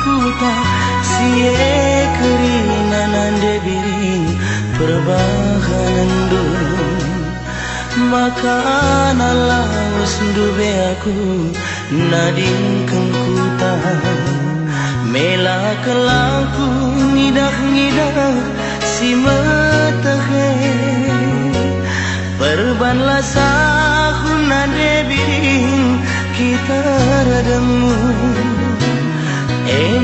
kuta sie kerinan debiring perbahanan dulu makan alaus dube aku nadingkan kuta mela kelaku ngidah si matahe perbanlah sahuna debiring kita rademu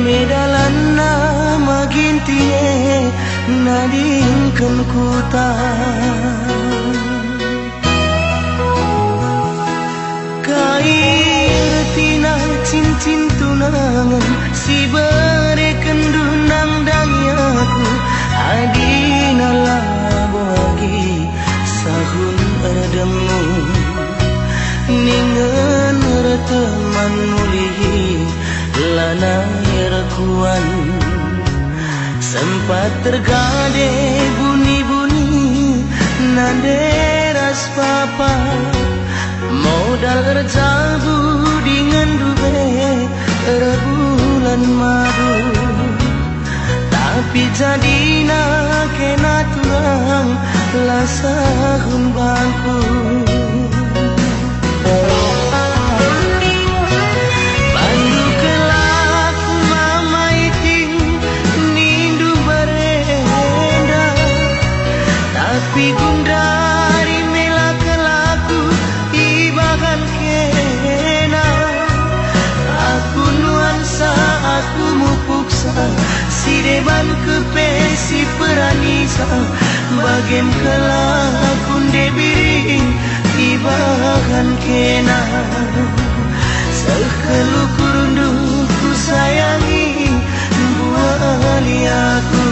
medalanna magintie nadingkan kuta kair tina cincin tunangan si bare kendunang danyaku adinalah bagi sahun erdemu ningen teman mulihi lana yerkuan sempat tergade bunyi-bunyi nanderas papa modal erjabu dengan dube rebulan madu tapi jadina kena tulang lasahun bangku tapi gundari mela kelaku ibahan kena aku nuansa aku mupuksa si deban kepesi peranisa bagem kelaku debiring ibahan kena sekelu kurunduku sayangi buali aku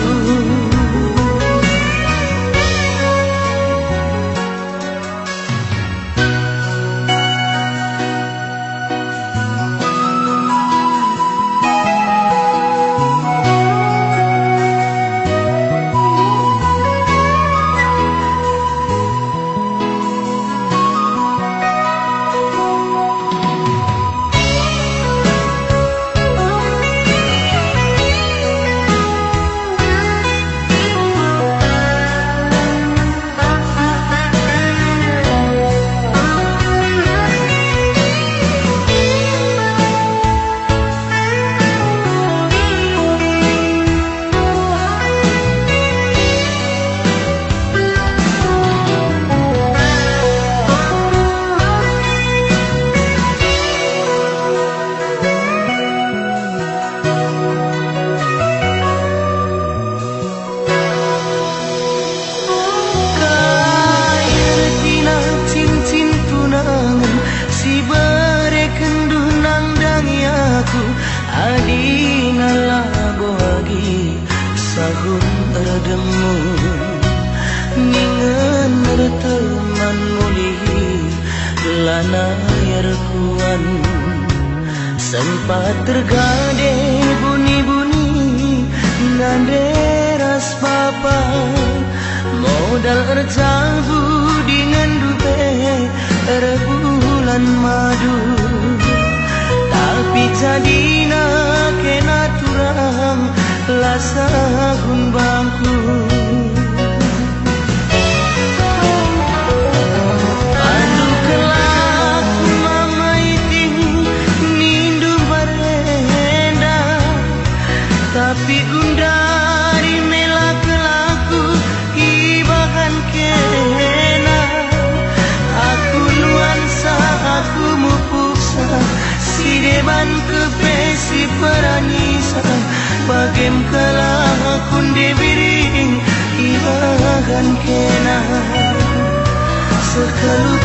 adinalah bagi sahun erdemu ningen teman mulihi lana yerkuan sempat tergade bunyi-bunyi nanderas papa modal erjabu dengan dube rebulan madu tapi jadina kena turang lasahun bangku anu kelaku mama iting nindu barenda tapi gundari mela kelaku ibahan kena aku nuansa aku mupuksa si deban kepesi peranisa bagem kelakun debiring ibahan kena sekelu